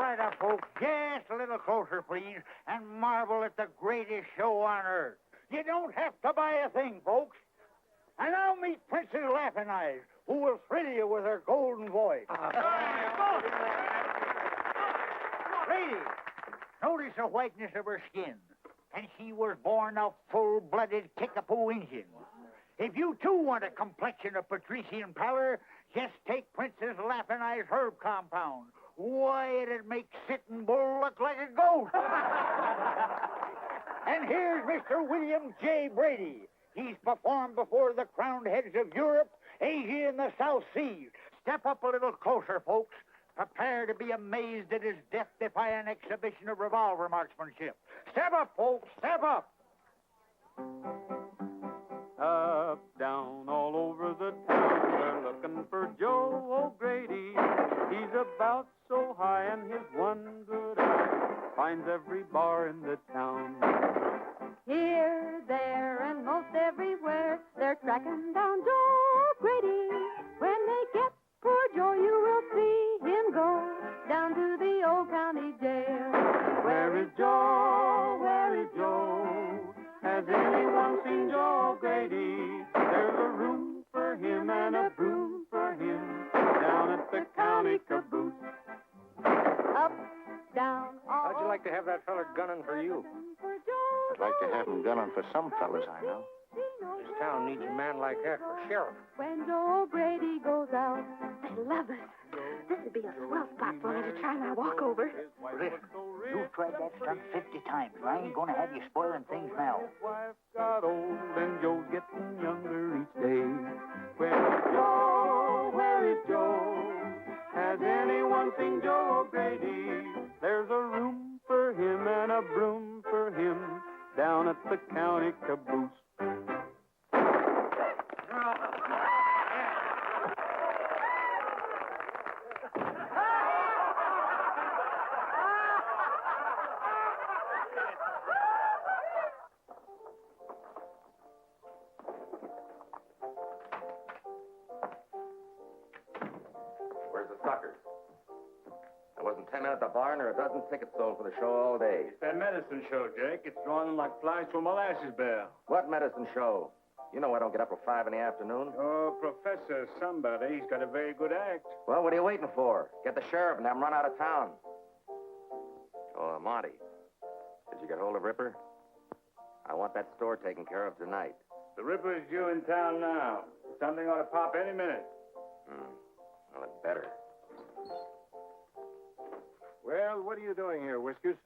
right up, folks. Just a little closer, please, and marvel at the greatest show on earth. You don't have to buy a thing, folks. And now meet Princess Laughing Eyes, who will thrill you with her golden voice. Ladies, notice the whiteness of her skin. And she was born a full-blooded kickapoo Indian. If you, too, want a complexion of patrician pallor, just take Princess Laughing Eyes Herb Compound. Why, it'd make Sitting Bull look like a goat. And here's Mr. William J. Brady. He's performed before the crowned heads of Europe, Asia, and the South Seas. Step up a little closer, folks. Prepare to be amazed at his death-defying exhibition of revolver marksmanship. Step up, folks, step up. Up, down, all over the town, they're looking for Joe O'Grady. He's about so high, and his one good eye finds every bar in the town. Here, there, and most everywhere, they're tracking down Joe O'Grady. When they get poor Joe, you will see him go down to the old county jail. Where is Joe? Where is Joe? Has anyone seen Joe O'Grady? There's a room for him and a broom for him down at the county caboose. Up, down, all How'd you like to have that fella gunning for you? for Joe. I'd like to have him gunning for some fellas I know. This town needs a man like that for sheriff. When Joe O'Grady goes out. I love it. This would be a swell spot for me to try my walkover. Listen, you've tried that stunt 50 times, and I ain't going to have you spoiling things now. Wife got old and Joe's getting younger each day. Where is Joe? Where is Joe? Has anyone seen Joe O'Grady? There's a room for him and a broom for him down at the county caboose. Where's the suckers? There wasn't 10 men at the bar, nor a dozen tickets sold for the show all day. It's that medicine show, Jake. It's drawing them like flies to a molasses barrel. What medicine show? You know I don't get up till 5 in the afternoon. Oh, Professor somebody. He's got a very good act. Well, what are you waiting for? Get the sheriff and have him run out of town. Oh, Monty, did you get hold of Ripper? I want that store taken care of tonight. The Ripper's due in town now. Something ought to pop any minute. Well, it better. Well, what are you doing here, Whiskers?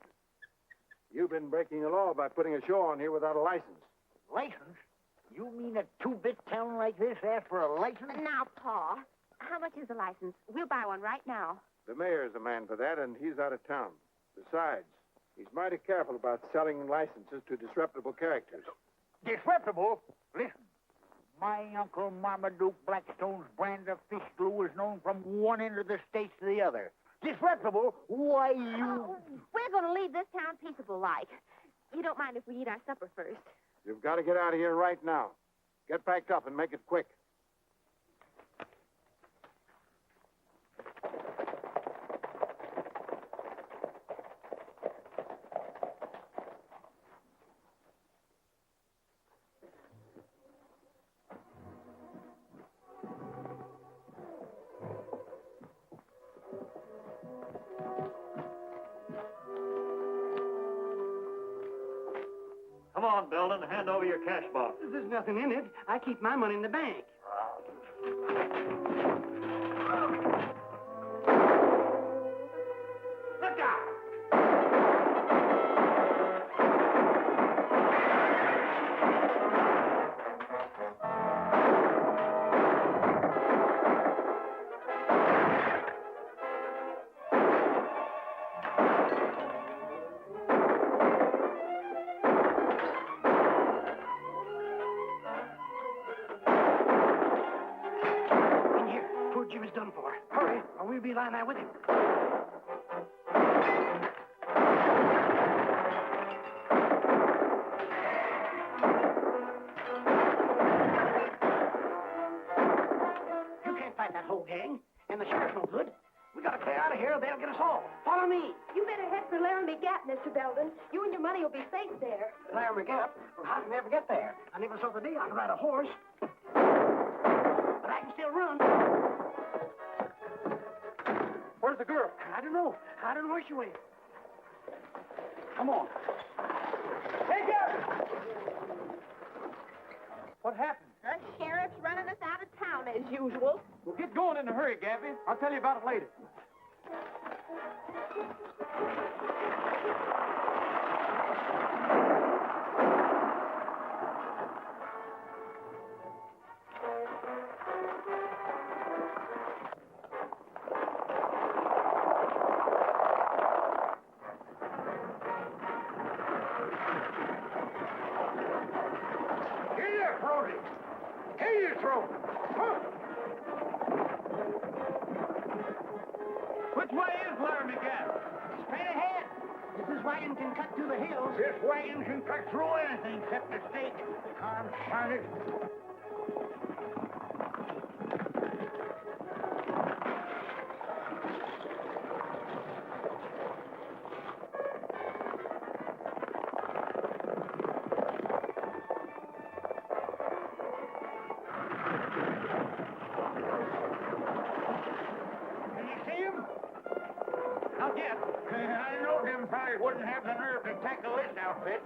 You've been breaking the law by putting a show on here without a license. License? You mean a two-bit town like this asks for a license? Now, Pa, how much is the license? We'll buy one right now. The mayor's the man for that, and he's out of town. Besides, he's mighty careful about selling licenses to disreputable characters. Disreputable? Listen, my Uncle Marmaduke Blackstone's brand of fish glue is known from one end of the states to the other. Disreputable? Why, you... We're going to leave this town peaceable like. You don't mind if we eat our supper first? You've got to get out of here right now. Get packed up and make it quick. Come on, Belden, hand over your cash box. There's nothing in it. I keep my money in the bank. Look out! In here. Poor Jim is done for. Hurry, or we'll be lying there with him. You can't fight that whole gang, and the sheriff's no good. We gotta clear out of here or they'll get us all. Follow me. check for Laramie Gap, Mr. Belden. You and your money will be safe there. Laramie Gap? Well, how did we ever get there? I never saw the day I could ride a horse. But I can still run. Where's the girl? I don't know. I don't know where she went. Come on. Hey, Gabby! What happened? The sheriff's running us out of town as usual. Well, get going in a hurry, Gabby. I'll tell you about it later. Here, Brody. Here, you throw. Huh. Which way is Laramie Gap? Straight ahead. If this wagon can cut through the hills. This wagon can cut through anything except the stake. I'm sorry. Can you see him? Not yet. I know them fellas wouldn't have the nerve to tackle this outfit.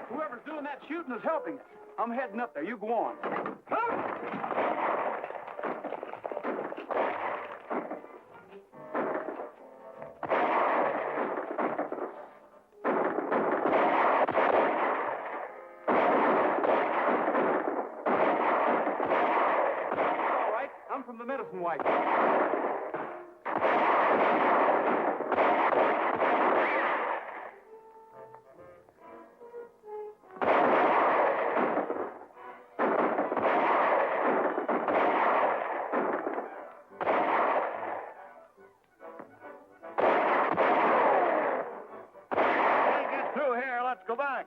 Whoever's doing that shooting is helping us. I'm heading up there. You go on. All right. I'm from the medicine wagon. Can't get through here. Let's go back.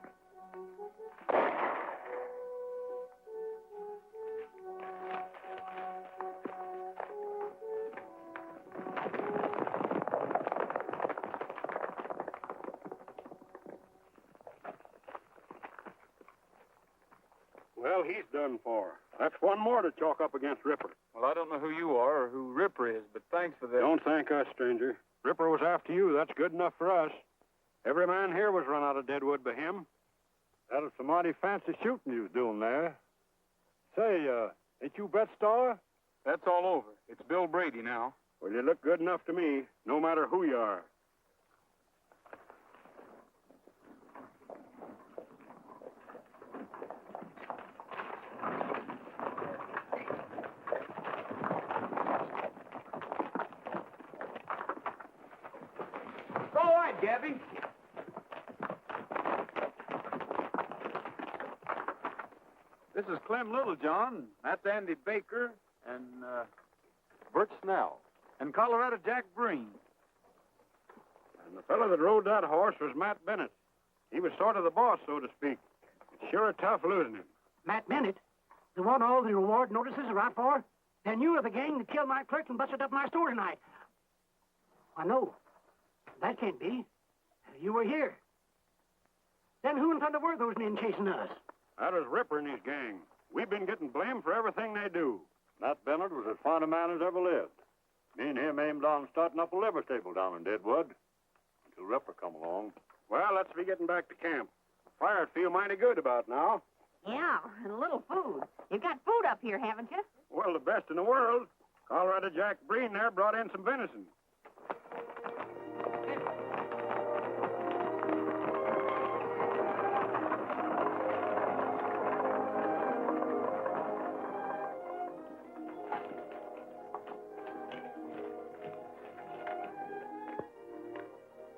Well, he's done for. That's one more to chalk up against Ripper. Well, I don't know who you are or who Ripper is, but thanks for that. Don't thank us, stranger. Ripper was after you. That's good enough for us. Every man here was run out of Deadwood by him. That was some mighty fancy shooting you was doing there. Say, ain't you Bet Star? That's all over. It's Bill Brady now. Well, you look good enough to me, no matter who you are. It's all right, Gabby. This is Clem Littlejohn. That's Andy Baker and Bert Snell. And Colorado Jack Breen. And the fellow that rode that horse was Matt Bennett. He was sort of the boss, so to speak. It's sure tough losing him. Matt Bennett? The one all the reward notices are out for? Then you were the gang that killed my clerk and busted up my store tonight. I know. That can't be. You were here. Then who in thunder were those men chasing us? That was Ripper and his gang. We've been getting blamed for everything they do. Matt Bennett was as fine a man as ever lived. Me and him aimed on starting up a liver stable down in Deadwood until Ripper come along. Well, let's be getting back to camp. Fire'd feel mighty good about now. Yeah, and a little food. You've got food up here, haven't you? Well, the best in the world. Colorado Jack Breen there brought in some venison.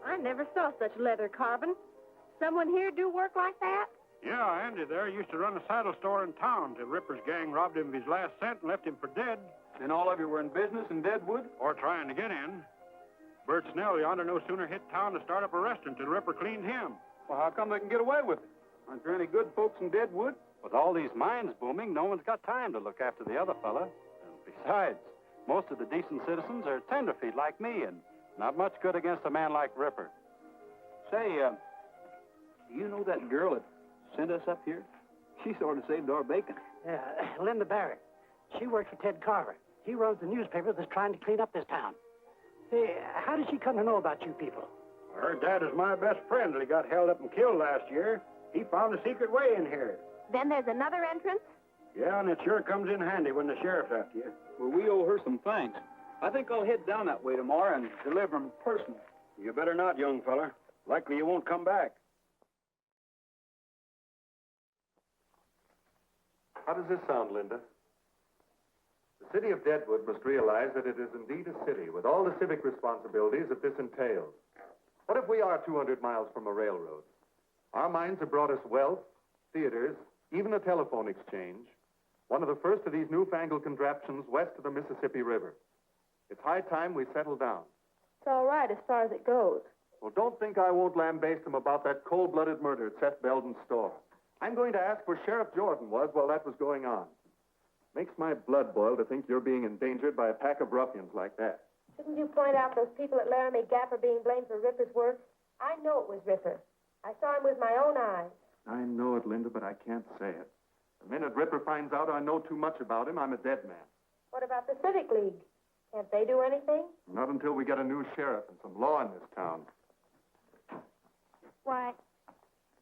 I never saw such leather carving. Someone here do work like that? Yeah, Andy there used to run a saddle store in town till Ripper's gang robbed him of his last cent and left him for dead. Then all of you were in business in Deadwood? Or trying to get in. Bert Snell yonder no sooner hit town to start up a restaurant till Ripper cleaned him. Well, how come they can get away with it? Aren't there any good folks in Deadwood? With all these mines booming, no one's got time to look after the other fella. And besides, most of the decent citizens are tenderfeet like me, and not much good against a man like Ripper. Say, do you know that girl that sent us up here? She sort of saved our bacon. Yeah, Linda Barrett. She works for Ted Carver. He runs the newspaper that's trying to clean up this town. Hey, how did she come to know about you people? Her dad is my best friend till he got held up and killed last year. He found a secret way in here. Then there's another entrance? Yeah, and it sure comes in handy when the sheriff's after you. Well, we owe her some thanks. I think I'll head down that way tomorrow and deliver them personally. You better not, young fella. Likely you won't come back. How does this sound, Linda? The city of Deadwood must realize that it is indeed a city with all the civic responsibilities that this entails. What if we are 200 miles from a railroad? Our mines have brought us wealth, theaters, even a telephone exchange, one of the first of these newfangled contraptions west of the Mississippi River. It's high time we settle down. It's all right as far as it goes. Well, don't think I won't lambaste them about that cold-blooded murder at Seth Belden's store. I'm going to ask where Sheriff Jordan was while that was going on. Makes my blood boil to think you're being endangered by a pack of ruffians like that. Shouldn't you point out those people at Laramie Gap are being blamed for Ripper's work? I know it was Ripper. I saw him with my own eyes. I know it, Linda, but I can't say it. The minute Ripper finds out I know too much about him, I'm a dead man. What about the Civic League? Can't they do anything? Not until we get a new sheriff and some law in this town. Why,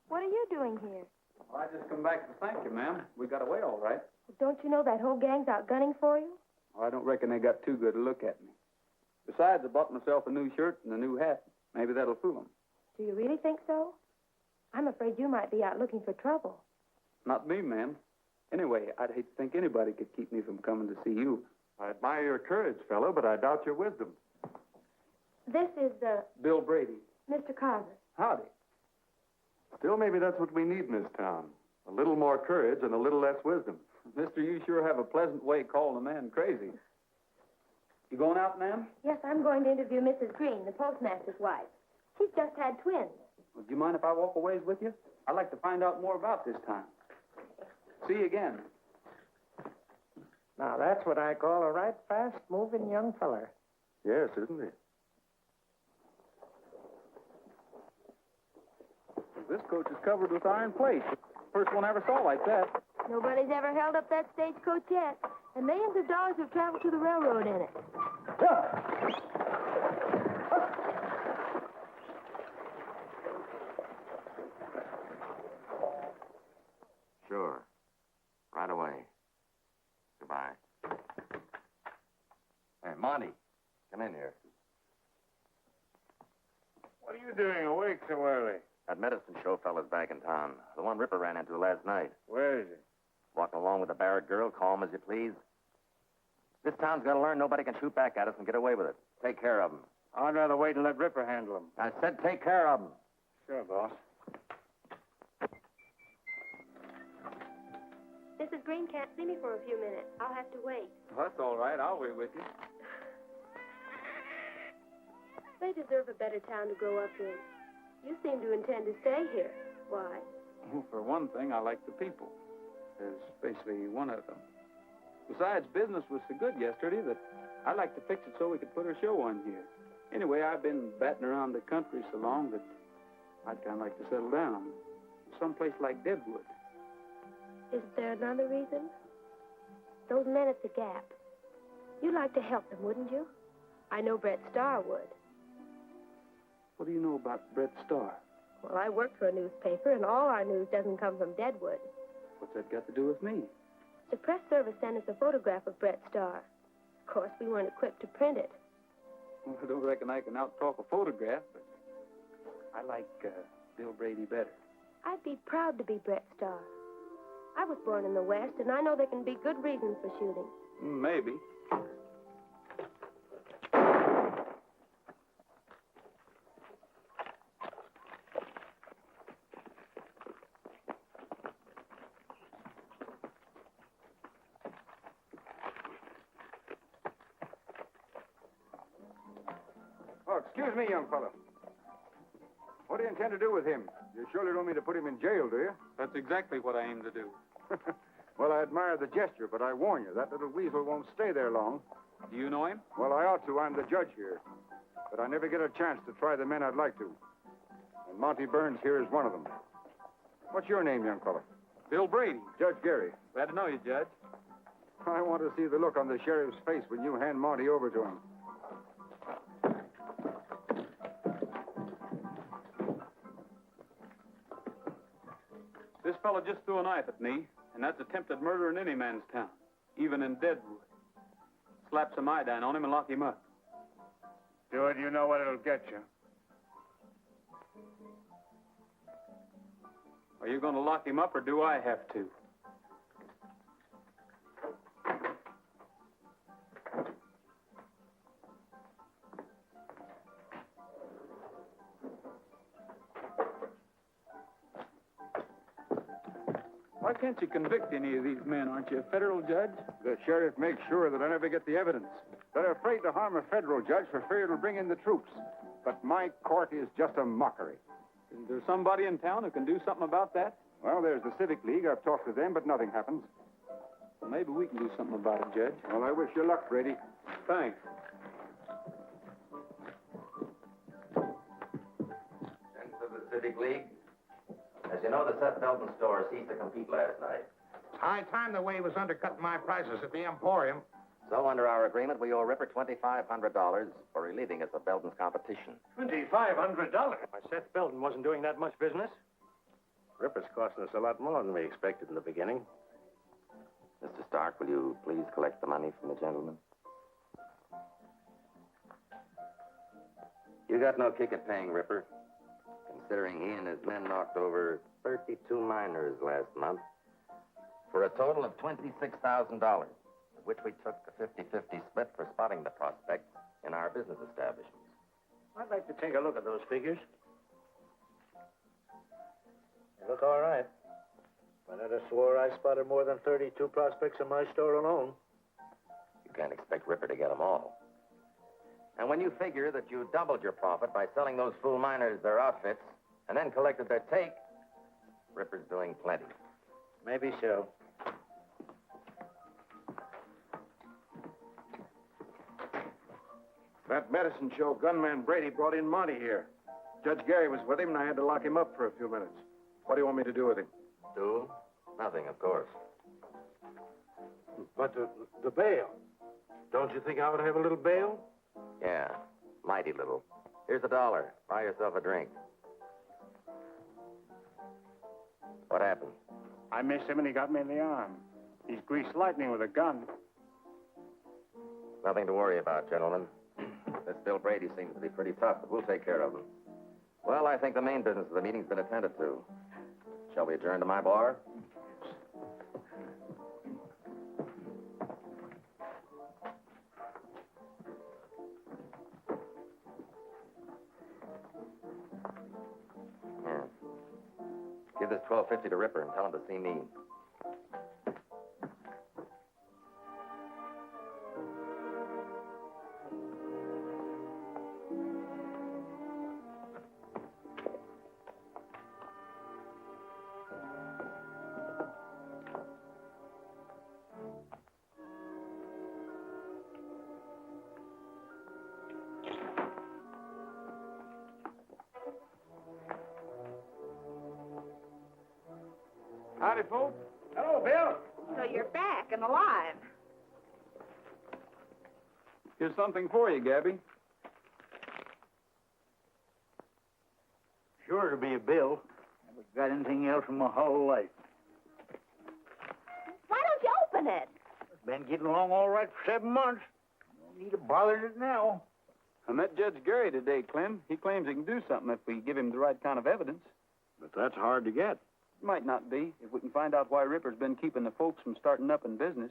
what are you doing here? Well, I just come back to thank you, ma'am. We got away all right. Don't you know that whole gang's out gunning for you? Oh, I don't reckon they got too good a look at me. Besides, I bought myself a new shirt and a new hat. Maybe that'll fool them. Do you really think so? I'm afraid you might be out looking for trouble. Not me, ma'am. Anyway, I'd hate to think anybody could keep me from coming to see you. I admire your courage, fellow, but I doubt your wisdom. This is, Bill Brady. Mr. Carver. Howdy. Still, maybe that's what we need in this town. A little more courage and a little less wisdom. Mister, you sure have a pleasant way calling a man crazy. You going out, ma'am? Yes, I'm going to interview Mrs. Green, the postmaster's wife. She's just had twins. Well, do you mind if I walk a ways with you? I'd like to find out more about this town. See you again. Now, that's what I call a right fast-moving young feller. Yes, isn't he? This coach is covered with iron plates. First one I ever saw like that. Nobody's ever held up that stagecoach yet, and millions of dollars have traveled to the railroad in it. Sure. Right away. Goodbye. Hey, Monty, come in here. What are you doing awake so early? That medicine show fella's back in town. The one Ripper ran into last night. Where is he? Walking along with the Barrett girl, calm as you please. This town's got to learn nobody can shoot back at us and get away with it. Take care of him. I'd rather wait and let Ripper handle him. I said take care of him. Sure, boss. Mrs. Green can't see me for a few minutes. I'll have to wait. Well, that's all right. I'll wait with you. They deserve a better town to grow up in. You seem to intend to stay here. Why? Well, for one thing, I like the people. Especially one of them. Besides, business was so good yesterday that I like to fix it so we could put a show on here. Anyway, I've been batting around the country so long that I'd kind of like to settle down. Someplace like Deadwood. Is there another reason? Those men at the Gap. You'd like to help them, wouldn't you? I know Brett Starr would. What do you know about Brett Starr? Well, I work for a newspaper, and all our news doesn't come from Deadwood. What's that got to do with me? The press service sent us a photograph of Brett Starr. Of course, we weren't equipped to print it. Well, I don't reckon I can out-talk a photograph, but I like Bill Brady better. I'd be proud to be Brett Starr. I was born in the West, and I know there can be good reasons for shooting. Maybe. Excuse me, young fellow. What do you intend to do with him? You surely don't mean to put him in jail, do you? That's exactly what I aim to do. Well, I admire the gesture, but I warn you, that little weasel won't stay there long. Do you know him? Well, I ought to. I'm the judge here. But I never get a chance to try the men I'd like to. And Monty Burns here is one of them. What's your name, young fellow? Bill Brady. Judge Gary. Glad to know you, Judge. I want to see the look on the sheriff's face when you hand Monty over to him. This fellow just threw a knife at me, and that's attempted murder in any man's town, even in Deadwood. Slap some iodine on him and lock him up. Do it, you know what it'll get you. Are you going to lock him up, or do I have to? Why can't you convict any of these men? Aren't you a federal judge? The sheriff makes sure that I never get the evidence. They're afraid to harm a federal judge for fear it'll bring in the troops. But my court is just a mockery. Is there somebody in town who can do something about that? Well, there's the Civic League. I've talked to them, but nothing happens. Well, maybe we can do something about it, Judge. Well, I wish you luck, Brady. Thanks. Into the Civic League. As you know, the Seth Belton store ceased to compete last night. High time the way he was undercutting my prices at the Emporium. So, under our agreement, we owe Ripper $2,500 for relieving us of Belton's competition. $2,500? Why, Seth Belton wasn't doing that much business. Ripper's costing us a lot more than we expected in the beginning. Mr. Stark, will you please collect the money from the gentleman? You got no kick at paying Ripper, considering he and his men knocked over 32 miners last month for a total of $26,000, of which we took a 50-50 split for spotting the prospects in our business establishments. I'd like to take a look at those figures. They look all right. But I'd have swore I spotted more than 32 prospects in my store alone. You can't expect Ripper to get them all. And when you figure that you doubled your profit by selling those fool miners their outfits and then collected their take, Ripper's doing plenty. Maybe so. That medicine show gunman Brady brought in Monty here. Judge Gary was with him, and I had to lock him up for a few minutes. What do you want me to do with him? Do? Nothing, of course. But the bail. Don't you think I ought to have a little bail? Yeah, mighty little. Here's $1. Buy yourself a drink. What happened? I missed him and he got me in the arm. He's greased lightning with a gun. Nothing to worry about, gentlemen. This Bill Brady seems to be pretty tough, but we'll take care of him. Well, I think the main business of the meeting's been attended to. Shall we adjourn to my bar? Here. Give this $12.50 to Ripper and tell him to see me. Howdy, folks. Hello, Bill. So you're back and alive. Here's something for you, Gabby. Sure to be a bill. Never got anything else in my whole life. Why don't you open it? Been getting along all right for 7 months. No need to bother it now. I met Judge Gary today, Clem. He claims he can do something if we give him the right kind of evidence. But that's hard to get. Might not be, if we can find out why Ripper's been keeping the folks from starting up in business.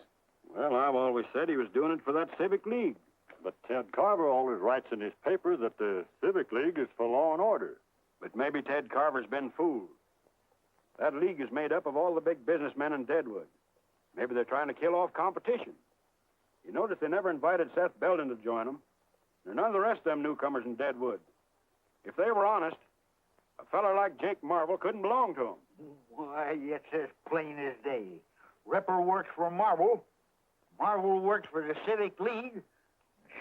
Well, I've always said he was doing it for that Civic League. But Ted Carver always writes in his paper that the Civic League is for law and order. But maybe Ted Carver's been fooled. That league is made up of all the big businessmen in Deadwood. Maybe they're trying to kill off competition. You notice they never invited Seth Belton to join them. Or none of the rest of them newcomers in Deadwood. If they were honest, a feller like Jake Marvel couldn't belong to 'em. Why, it's as plain as day. Ripper works for Marvel. Marvel works for the Civic League.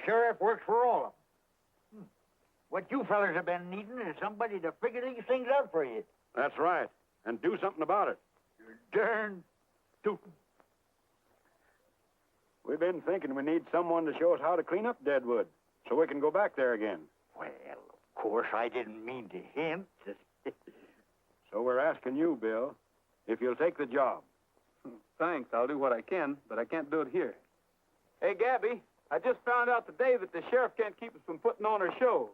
Sheriff works for all of them. What you fellas have been needing is somebody to figure these things out for you. That's right. And do something about it. You're darn tootin'. We've been thinking we need someone to show us how to clean up Deadwood so we can go back there again. Well, of course, I didn't mean to hint. So we're asking you, Bill, if you'll take the job. Thanks. I'll do what I can, but I can't do it here. Hey, Gabby, I just found out today that the sheriff can't keep us from putting on our show.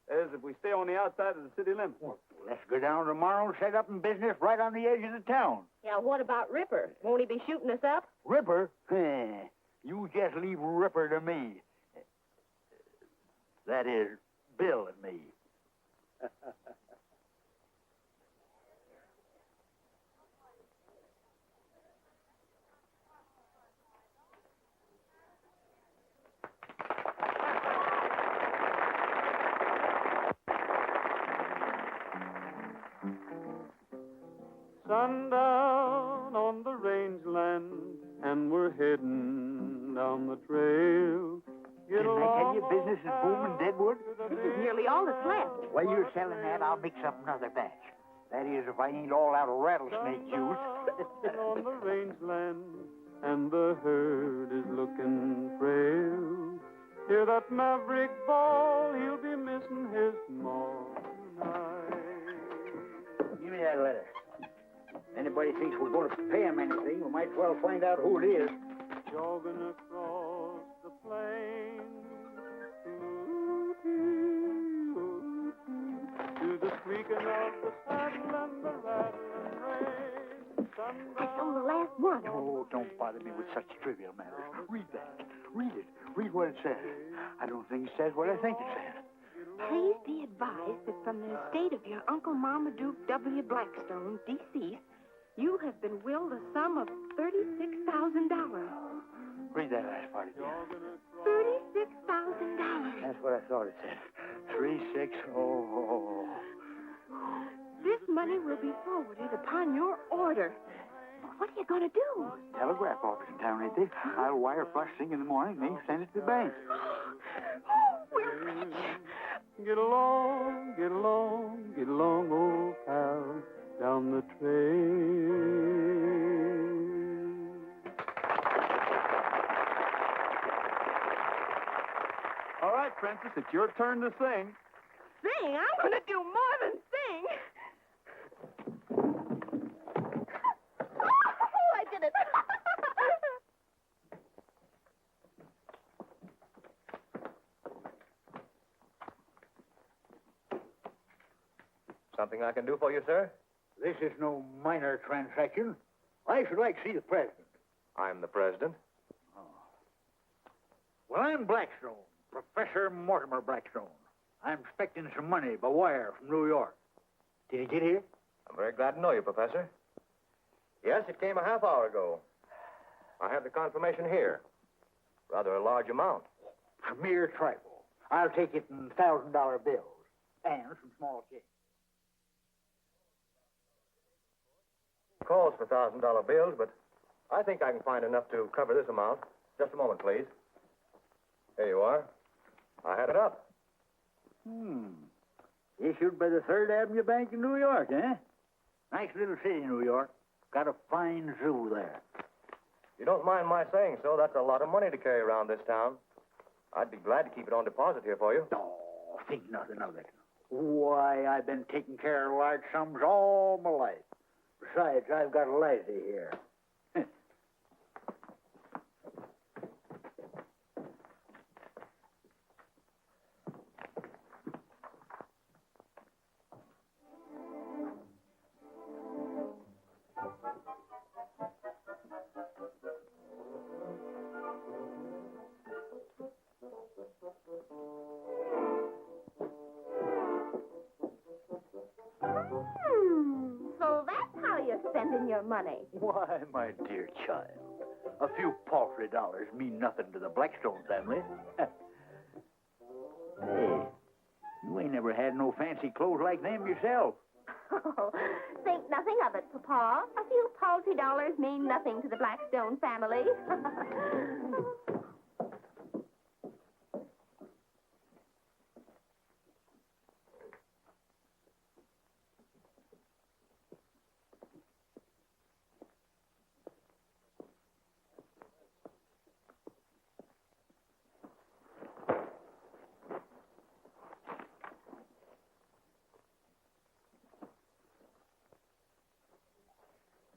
That is, if we stay on the outside of the city limits. Well, let's go down tomorrow and set up in business right on the edge of the town. Yeah, what about Ripper? Won't he be shooting us up? Ripper? You just leave Ripper to me. That is, Bill and me. Sundown on the rangeland, and we're heading down the trail. Didn't I tell you business is booming Deadwood? Nearly all that's left. While you're selling that, I'll mix up another batch. That is, if I ain't all out of rattlesnake juice. On the rangeland, and the herd is looking frail. Hear that maverick bawl, he'll be missing his maw tonight. Give me that letter. Anybody thinks we're going to pay him anything, we might as well find out who it is. Jogging across the plains, to the squeaking of the saddle and the rattling rein. That's on the last one. Oh, don't bother me with such trivial matters. Read that. Read it. Read what it says. I don't think it says what I think it says. Please be advised that from the estate of your Uncle Marmaduke W. Blackstone, deceased, you have been willed a sum of $36,000. Read that last part again. $36,000. That's what I thought it said. 3600. This money will be forwarded upon your order. What are you going to do? Telegraph office in town, ain't they? I'll wire flush thing in the morning, they send it to the bank. Oh, we're rich. Get along, get along, get along, old pal, down the trail. All right, Princess, it's your turn to sing. Sing? I'm going to do more than sing. Oh, I did it. Something I can do for you, sir? This is no minor transaction. I should like to see the president. I'm the president. Oh. Well, I'm Blackstone, Professor Mortimer Blackstone. I'm expecting some money by wire from New York. Did he get here? I'm very glad to know you, Professor. Yes, it came a half hour ago. I have the confirmation here. Rather a large amount. A mere trifle. I'll take it in $1,000 bills and some small change. Calls for $1,000 bills, but I think I can find enough to cover this amount. Just a moment, please. Here you are. I had it up. Issued by the Third Avenue Bank in New York, eh? Nice little city, New York. Got a fine zoo there. You don't mind my saying so, that's a lot of money to carry around this town. I'd be glad to keep it on deposit here for you. Oh, think nothing of it. Why, I've been taking care of large sums all my life. Besides, I've got a lazy here. So that's how you're spending your money. Why, my dear child, a few paltry dollars mean nothing to the Blackstone family. Hey, you ain't never had no fancy clothes like them yourself. Oh, think nothing of it, Papa. A few paltry dollars mean nothing to the Blackstone family.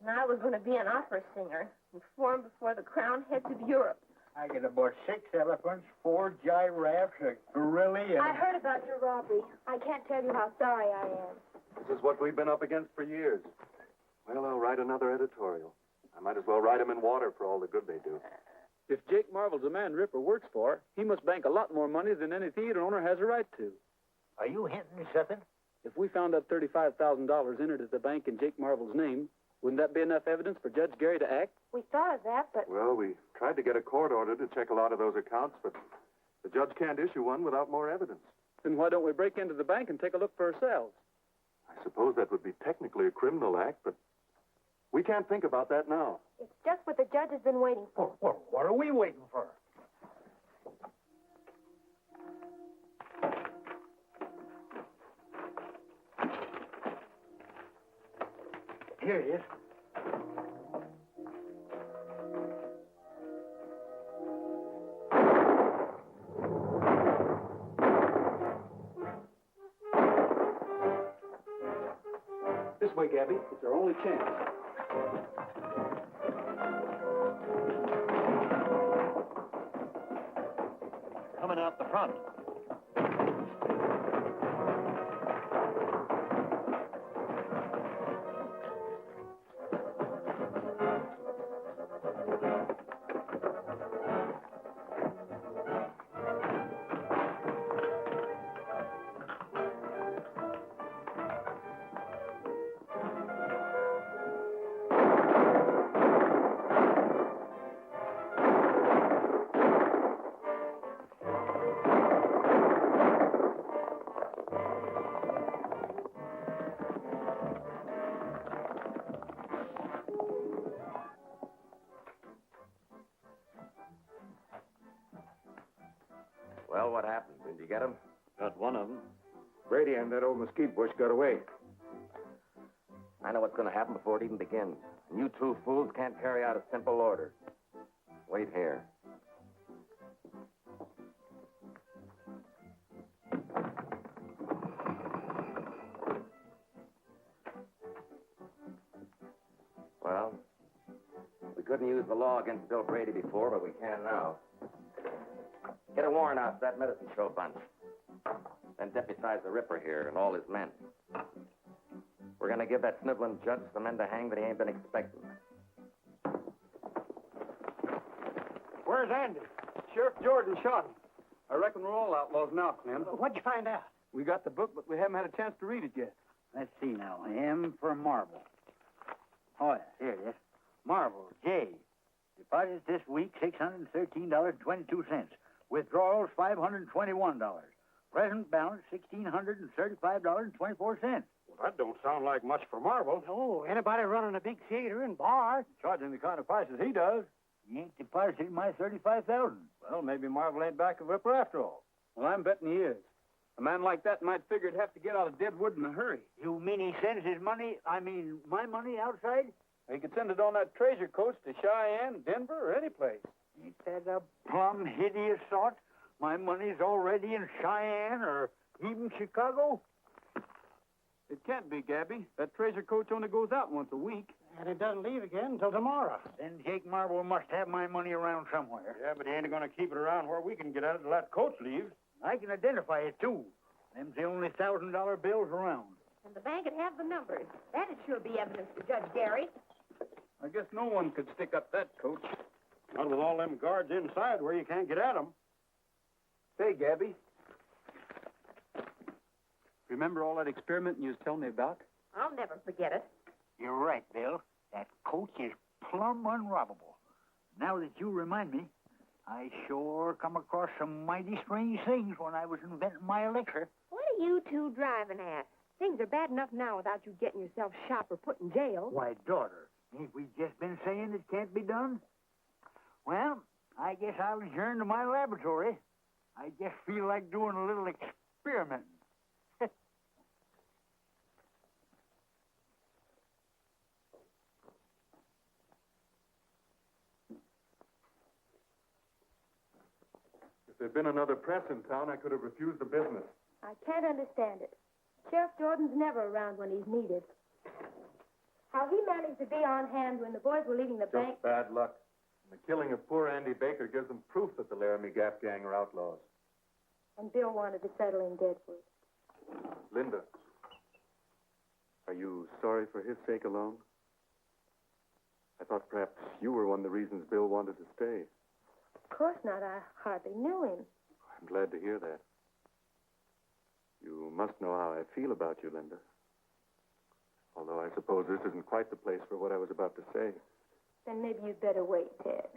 And I was going to be an opera singer and perform before the crowned heads of Europe. I get about 6 elephants, 4 giraffes, a gorilla, and... I heard about your robbery. I can't tell you how sorry I am. This is what we've been up against for years. Well, I'll write another editorial. I might as well write them in water for all the good they do. If Jake Marvel's the man Ripper works for, he must bank a lot more money than any theater owner has a right to. Are you hinting something? If we found out $35,000 entered at the bank in Jake Marvel's name, wouldn't that be enough evidence for Judge Gary to act? We thought of that, but... Well, we tried to get a court order to check a lot of those accounts, but the judge can't issue one without more evidence. Then why don't we break into the bank and take a look for ourselves? I suppose that would be technically a criminal act, but we can't think about that now. It's just what the judge has been waiting for. Well, what are we waiting for? Here it is. This way, Gabby. It's our only chance. Coming out the front. Well, what happened? Did you get him? Got one of them. Brady and that old mesquite bush got away. I know what's going to happen before it even begins. And you two fools can't carry out a simple order. Wait here. Well, we couldn't use the law against Bill Brady before, but we can now. Get a warrant out for that medicine show bunch. Then deputize the Ripper here and all his men. We're going to give that sniveling judge some men to hang that he ain't been expecting. Where's Andy? Sheriff Jordan shot him. I reckon we're all outlaws now, Clem. What'd you find out? We got the book, but we haven't had a chance to read it yet. Let's see now. M for marble. Oh, yeah, here it is. Marble, J. Deposits this week, $613.22. Withdrawals, $521. Present balance, $1,635.24. Well, that don't sound like much for Marvel. Oh, anybody running a big theater and bar? Charging the kind of prices he does. He ain't deposited my $35,000. Well, maybe Marvel ain't back of Ripper after all. Well, I'm betting he is. A man like that might figure he'd have to get out of Deadwood in a hurry. You mean he sends his money, my money outside? He could send it on that treasure coach to Cheyenne, Denver, or any place. Ain't that a plumb hideous thought? My money's already in Cheyenne or even Chicago? It can't be, Gabby. That treasure coach only goes out once a week. And it doesn't leave again until tomorrow. Then Jake Marble must have my money around somewhere. Yeah, but he ain't going to keep it around where we can get at it till that coach leaves. I can identify it, too. Them's the only $1,000 bills around. And the bank would have the numbers. That'd sure be evidence for Judge Gary. I guess no one could stick up that coach. Not with all them guards inside where you can't get at them. Say, Gabby. Remember all that experiment you was telling me about? I'll never forget it. You're right, Bill. That coach is plumb unrobbable. Now that you remind me, I sure come across some mighty strange things when I was inventing my elixir. What are you two driving at? Things are bad enough now without you getting yourself shot or put in jail. Why, daughter, ain't we just been saying it can't be done? Well, I guess I'll adjourn to my laboratory. I just feel like doing a little experimenting. If there'd been another press in town, I could have refused the business. I can't understand it. Sheriff Jordan's never around when he's needed. How he managed to be on hand when the boys were leaving the bank. Just bad luck. And the killing of poor Andy Baker gives them proof that the Laramie Gap gang are outlaws. And Bill wanted to settle in Deadwood. Linda, are you sorry for his sake alone? I thought perhaps you were one of the reasons Bill wanted to stay. Of course not. I hardly knew him. I'm glad to hear that. You must know how I feel about you, Linda. Although I suppose this isn't quite the place for what I was about to say. Then maybe you'd better wait, Ted.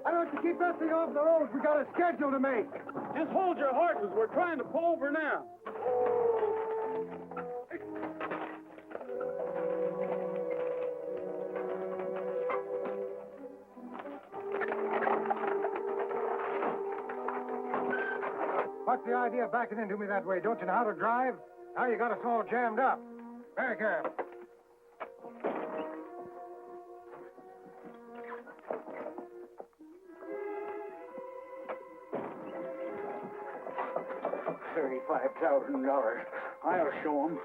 Why don't you keep that thing off the road? We got a schedule to make. Just hold your horses. We're trying to pull over now. What's the idea of backing into me that way? Don't you know how to drive? Now you got us all jammed up. Very careful. $35,000. I'll show them.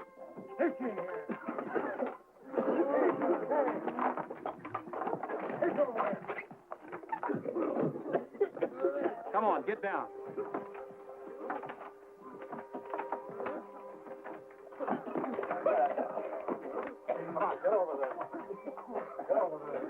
Come on, get down. Come on, get over there. Get over there.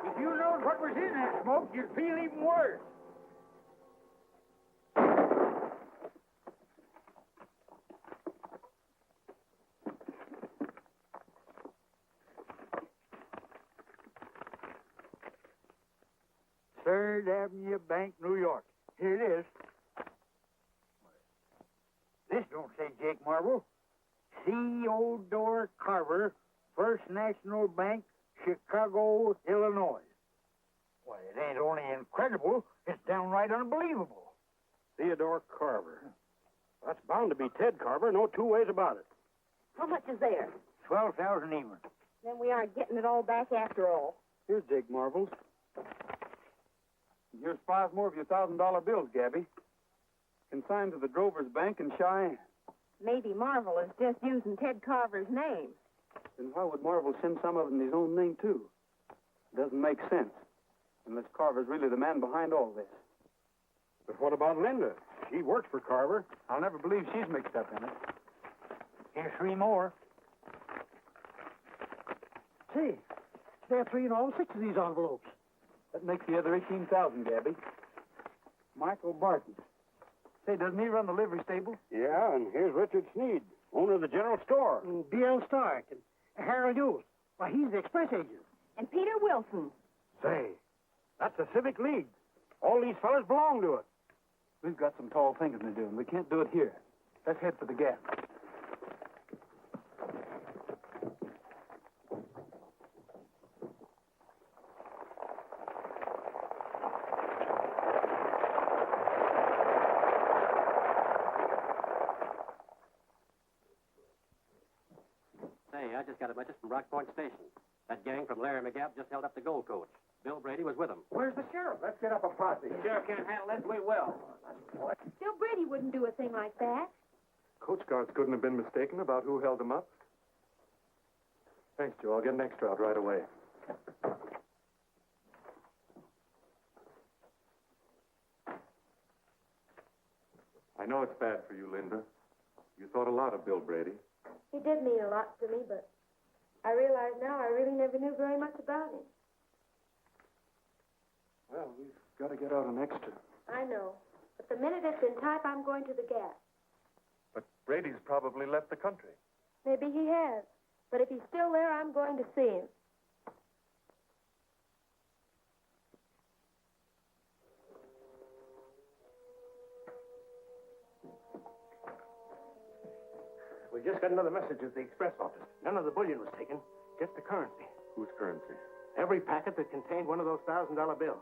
If you knowed what was in that smoke, you'd feel even worse. Third Avenue Bank, New York. Here it is. This don't say Jake Marvel. C.O. Carver, First National Bank, Chicago, Illinois. Why, it ain't only incredible, it's downright unbelievable. Theodore Carver. That's bound to be Ted Carver, no two ways about it. How much is there? 12,000 even. Then we aren't getting it all back after all. Here's Jake Marvel's. Here's 5 more of your $1,000 bills, Gabby. Consigned to the Drover's Bank in Cheyenne. Maybe Marvel is just using Ted Carver's name. Then why would Marvel send some of it in his own name, too? It doesn't make sense. Unless Carver's really the man behind all this. But what about Linda? She works for Carver. I'll never believe she's mixed up in it. Here's 3 more. Say, there are 3 in all 6 of these envelopes. That makes the other 18,000, Gabby. Michael Barton. Say, doesn't he run the livery stable? Yeah, and here's Richard Sneed, owner of the general store. And B.L. Stark and Harold Ewell. Why, he's the express agent. And Peter Wilson. Say, that's the Civic League. All these fellas belong to it. We've got some tall thinking to do, and we can't do it here. Let's head for the Gap. I just got a message from Rock Point Station. That gang from Larry McGapp just held up the gold coach. Bill Brady was with them. Where's the sheriff? Let's get up a posse. The sheriff can't handle this. We will. Bill Brady wouldn't do a thing like that. Coach guards couldn't have been mistaken about who held them up. Thanks, Joe. I'll get an extra out right away. I know it's bad for you, Linda. You thought a lot of Bill Brady. He did mean a lot to me, but I realize now I really never knew very much about him. Well, we've got to get out an extra. I know. But the minute it's in type, I'm going to the Gap. But Brady's probably left the country. Maybe he has. But if he's still there, I'm going to see him. We just got another message at the express office. None of the bullion was taken, just the currency. Whose currency? Every packet that contained one of those $1,000 bills.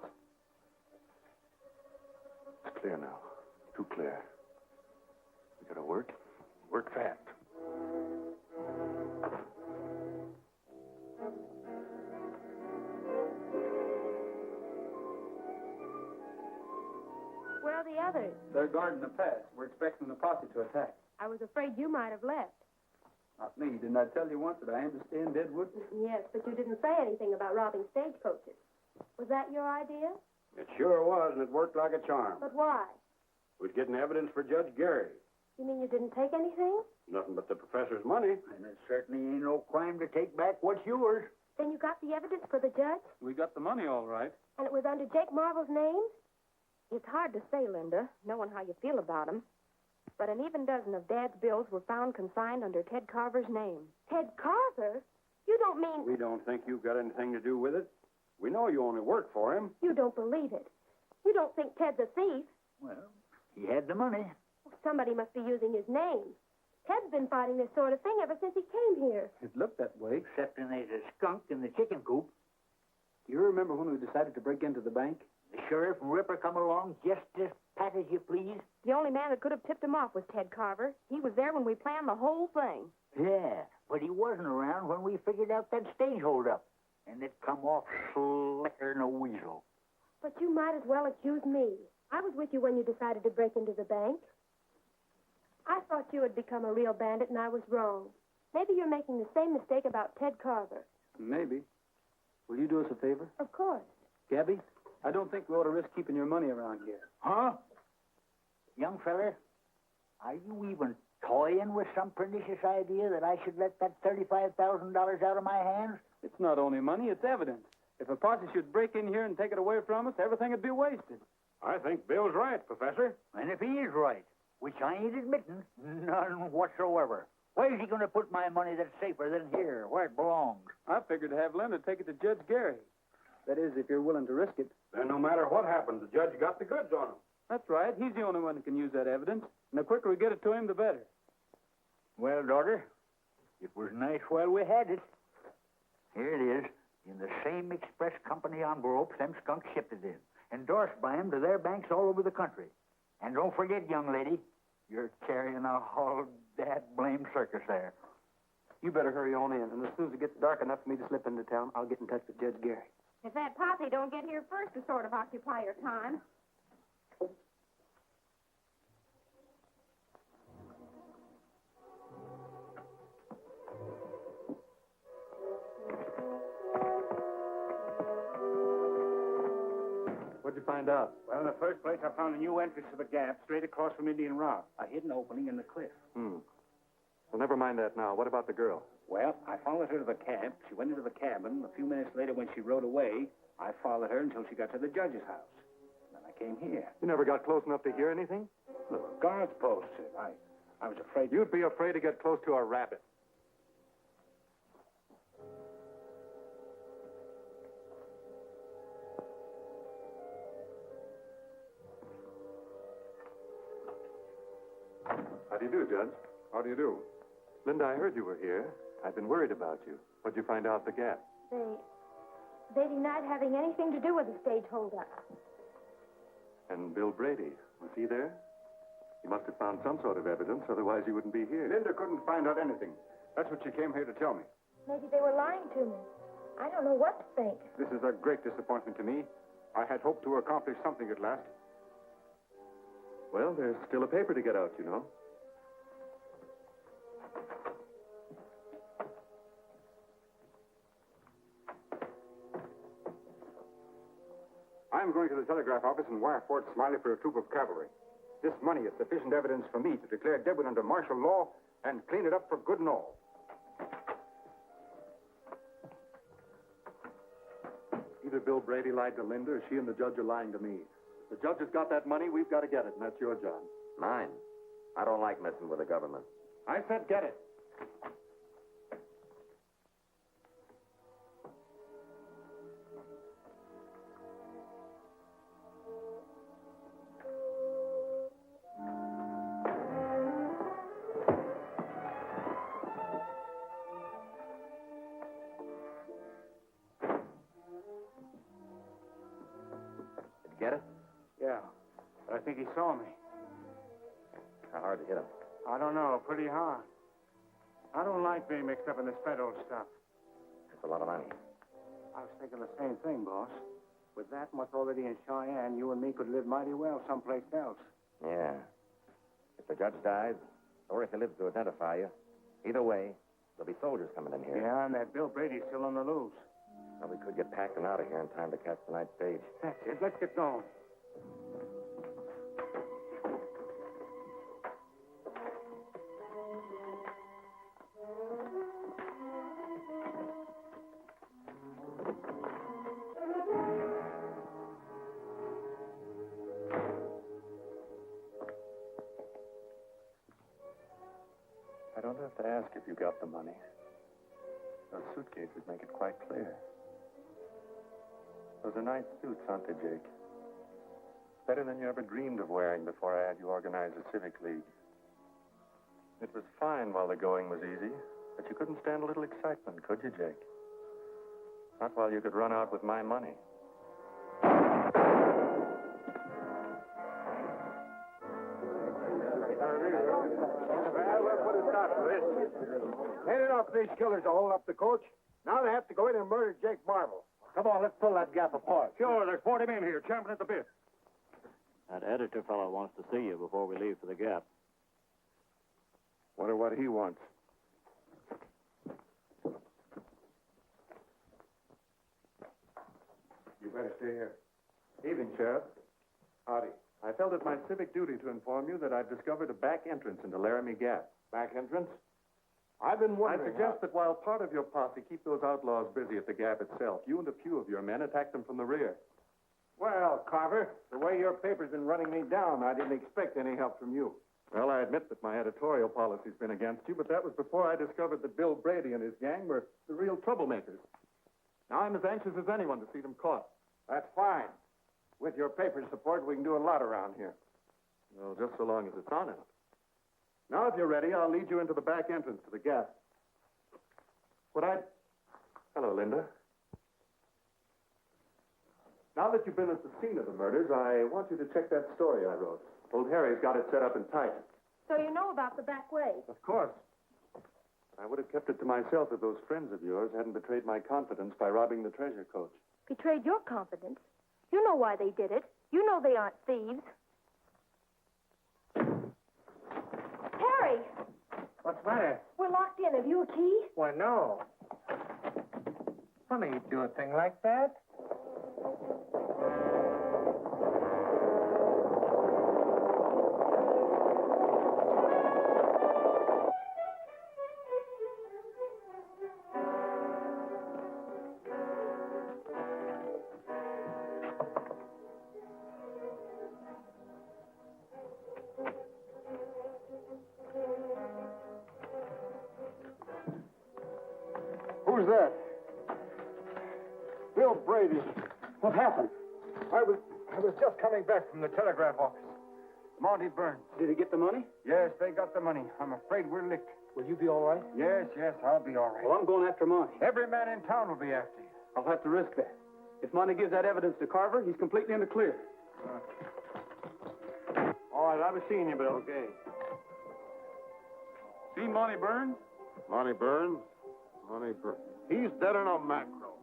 It's clear now. Too clear. We gotta work. Work fast. Where are the others? They're guarding the pass. We're expecting the posse to attack. I was afraid you might have left. Not me. Didn't I tell you once that I am to stay in Deadwood? Yes, but you didn't say anything about robbing stagecoaches. Was that your idea? It sure was, and it worked like a charm. But why? We're getting evidence for Judge Gary. You mean you didn't take anything? Nothing but the professor's money. And it certainly ain't no crime to take back what's yours. Then you got the evidence for the judge? We got the money all right. And it was under Jake Marvel's name? It's hard to say, Linda, knowing how you feel about him. But an even dozen of Dad's bills were found consigned under Ted Carver's name. Ted Carver? You don't mean... We don't think you've got anything to do with it. We know you only work for him. You don't believe it. You don't think Ted's a thief. Well, he had the money. Somebody must be using his name. Ted's been fighting this sort of thing ever since he came here. It looked that way. Excepting there's a skunk in the chicken coop. Do you remember when we decided to break into the bank? The sheriff and Ripper come along just as pat as you please. The only man that could have tipped him off was Ted Carver. He was there when we planned the whole thing. Yeah, but he wasn't around when we figured out that stage holdup. And it come off slicker than a weasel. But you might as well accuse me. I was with you when you decided to break into the bank. I thought you had become a real bandit, and I was wrong. Maybe you're making the same mistake about Ted Carver. Maybe. Will you do us a favor? Of course. Gabby, I don't think we ought to risk keeping your money around here. Huh? Young feller, are you even toying with some pernicious idea that I should let that $35,000 out of my hands? It's not only money, it's evidence. If a posse should break in here and take it away from us, everything would be wasted. I think Bill's right, Professor. And if he is right, which I ain't admitting, none whatsoever, where's he going to put my money that's safer than here, where it belongs? I figured to have Linda take it to Judge Gary. That is, if you're willing to risk it. Then no matter what happens, the judge got the goods on him. That's right. He's the only one who can use that evidence. And the quicker we get it to him, the better. Well, daughter, it was nice while we had it. Here it is, in the same express company envelope them skunks shipped it in, endorsed by them to their banks all over the country. And don't forget, young lady, you're carrying a whole dad-blamed circus there. You better hurry on in, and as soon as it gets dark enough for me to slip into town, I'll get in touch with Judge Gary. If that posse don't get here first to sort of occupy your time. What'd you find out? Well, in the first place, I found a new entrance to the Gap straight across from Indian Rock. A hidden opening in the cliff. Well, never mind that now. What about the girl? Well, I followed her to the camp. She went into the cabin. A few minutes later, when she rode away, I followed her until she got to the judge's house. Then I came here. You never got close enough to hear anything? Look, guards posted. I was afraid... You'd be afraid to get close to a rabbit. How do you do, Judge? How do you do? Linda, I heard you were here. I've been worried about you. What'd you find out at the Gap? They denied having anything to do with the stage holdup. And Bill Brady, was he there? He must have found some sort of evidence, otherwise he wouldn't be here. Linda couldn't find out anything. That's what she came here to tell me. Maybe they were lying to me. I don't know what to think. This is a great disappointment to me. I had hoped to accomplish something at last. Well, there's still a paper to get out, you know. I'm going to the telegraph office and wire Fort Smiley for a troop of cavalry. This money is sufficient evidence for me to declare Deadwood under martial law and clean it up for good and all. Either Bill Brady lied to Linda or she and the judge are lying to me. If the judge has got that money, we've got to get it, and that's your job. Mine. I don't like messing with the government. I said get it. Get it? Yeah, but I think he saw me. How hard to hit him? I don't know, pretty hard. I don't like being mixed up in this federal stuff. That's a lot of money. I was thinking the same thing, boss. With that much already in Cheyenne, you and me could live mighty well someplace else. Yeah. If the judge dies, or if he lives to identify you, either way, there'll be soldiers coming in here. Yeah, and that Bill Brady's still on the loose. Well, we could get packed and out of here in time to catch the night stage. That's it. Let's get going. I don't have to ask if you got the money. Those suitcases make it quite clear. Those are nice suits, aren't they, Jake? Better than you ever dreamed of wearing before I had you organize a civic league. It was fine while the going was easy, but you couldn't stand a little excitement, could you, Jake? Not while you could run out with my money. Well, we'll put a stop to this. Ain't enough of these killers to hold up the coach. Now they have to go in and murder Jake Marvel. Come on, let's pull that gap apart. Sure, there's 40 men here, champing at the bit. That editor fellow wants to see you before we leave for the Gap. Wonder what he wants. You better stay here. Evening, Sheriff. Howdy. I felt it my civic duty to inform you that I've discovered a back entrance into Laramie Gap. Back entrance? I've been I wondering. suggest that while part of your posse keep those outlaws busy at the Gap itself, you and a few of your men attack them from the rear. Well, Carver, the way your paper's been running me down, I didn't expect any help from you. Well, I admit that my editorial policy's been against you, but that was before I discovered that Bill Brady and his gang were the real troublemakers. Now I'm as anxious as anyone to see them caught. That's fine. With your paper support, we can do a lot around here. Well, just so long as it's honest. Now, if you're ready, I'll lead you into the back entrance to the Gap. Hello, Linda. Now that you've been at the scene of the murders, I want you to check that story I wrote. Old Harry's got it set up and tight. So you know about the back way? Of course. I would have kept it to myself if those friends of yours hadn't betrayed my confidence by robbing the treasure coach. Betrayed your confidence? You know why they did it. You know they aren't thieves. Harry! What's the matter? We're locked in. Have you a key? Why, no. Funny you'd do a thing like that. Who's that? Bill Brady. What happened? I was just coming back from the telegraph office. Monty Burns. Did he get the money? Yes, they got the money. I'm afraid we're licked. Will you be all right? Yes, I'll be all right. Well, I'm going after Monty. Every man in town will be after you. I'll have to risk that. If Monty gives that evidence to Carver, he's completely in the clear. All right, I was seeing you, Bill. Okay. Seen Monty Burns? Monty Burns? Honey, he's dead in a macro.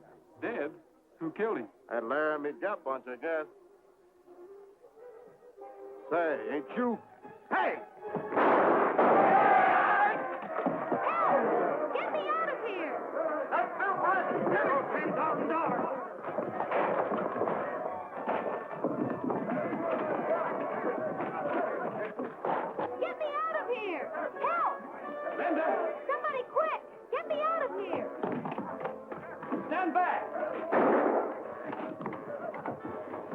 Dead? Who killed him? That Laramie Gap bunch, I guess. Say, ain't you? Hey! Get me out of here! That's Bill Bradley. Give him $10,000. Get me out of here! Help! Linda! Somebody quick! Get me out of here! Stand back!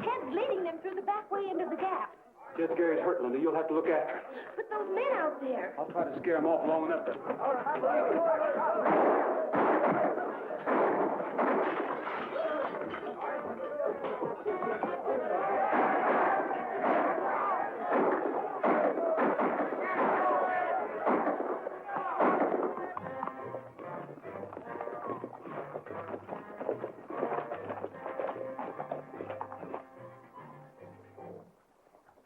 Ted's leading them through the back way into the gap. Jed Gary's hurt, Linda. You'll have to look after him. But those men out there. I'll try to scare him off long enough to...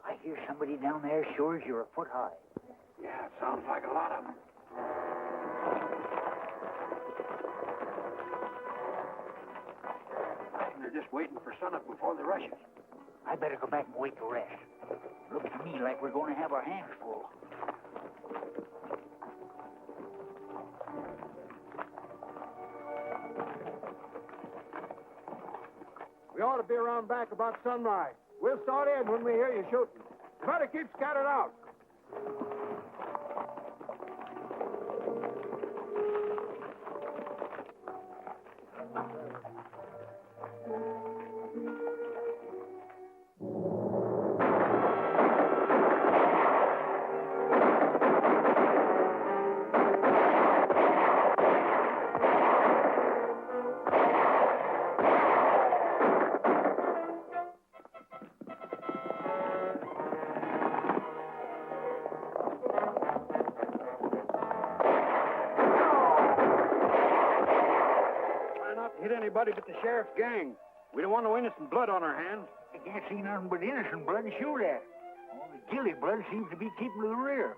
I hear somebody down there sure as you're a foot high. Yeah, it sounds like a lot of them. I think they're just waiting for sunup before they rush us. I better go back and wait to rest. Looks to me like we're going to have our hands full. We ought to be around back about sunrise. We'll start in when we hear you shooting. You better keep scattered out. Hit anybody but the sheriff's gang. We don't want no innocent blood on our hands. I can't see nothing but innocent blood to shoot at. All the guilty blood seems to be keeping to the rear.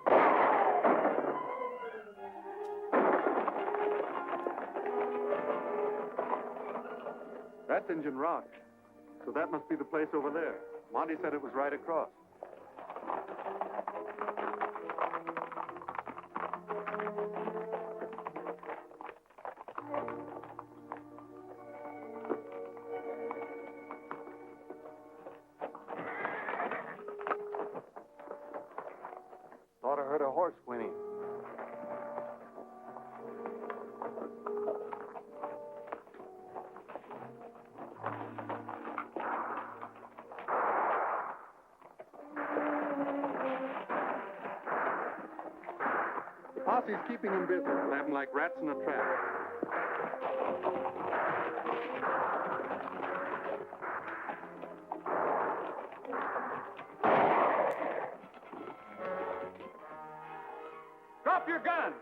That's Injun Rock. So that must be the place over there. Monty said it was right across. Thought I heard a horse whinny. The posse's keeping him busy. We'll have him like rats in a trap. Drop your gun!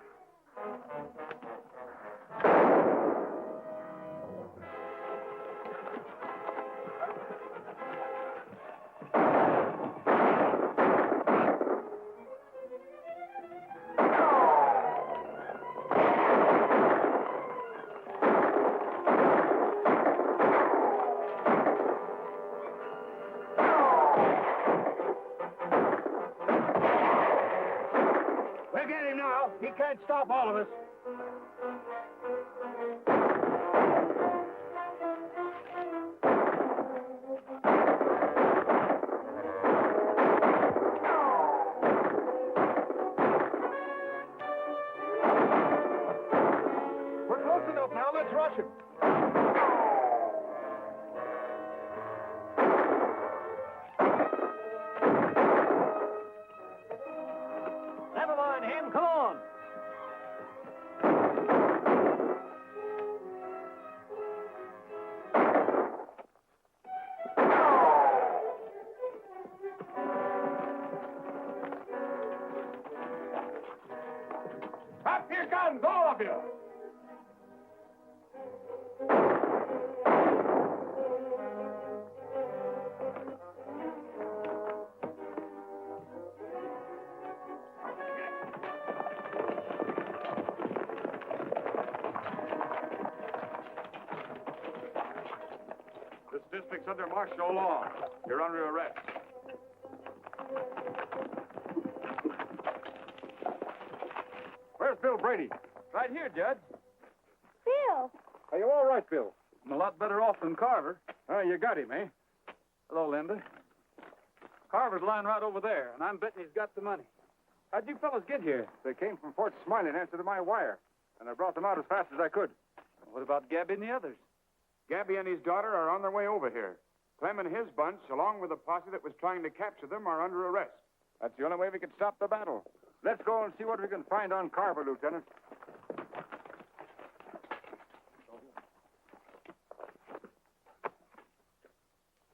We'll get him now. He can't stop all of us. We're close enough now. Let's rush him. Never mind him. Come on. Drop your guns, all of you. under martial law. You're under arrest. Where's Bill Brady? Right here, Judge. Bill! Are you all right, Bill? I'm a lot better off than Carver. You got him, eh? Hello, Linda. Carver's lying right over there, and I'm betting he's got the money. How'd you fellas get here? They came from Fort Smiley in answer to my wire, and I brought them out as fast as I could. What about Gabby and the others? Gabby and his daughter are on their way over here. Clem and his bunch, along with the posse that was trying to capture them, are under arrest. That's the only way we can stop the battle. Let's go and see what we can find on Carver, Lieutenant.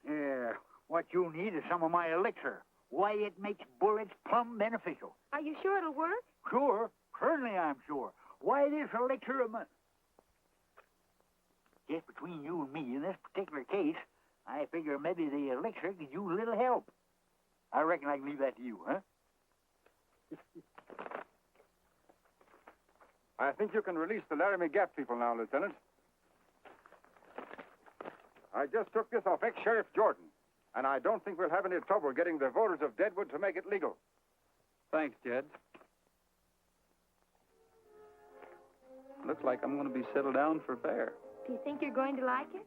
Yeah, what you need is some of my elixir. Why, it makes bullets plumb beneficial. Are you sure it'll work? Sure. Certainly I'm sure. Why, this elixir of mine... Just between you and me, in this particular case, I figure maybe the elixir could use a little help. I reckon I can leave that to you, huh? I think you can release the Laramie Gap people now, Lieutenant. I just took this off ex-Sheriff Jordan, and I don't think we'll have any trouble getting the voters of Deadwood to make it legal. Thanks, Judge. Looks like I'm going to be settled down for fair. Do you think you're going to like it?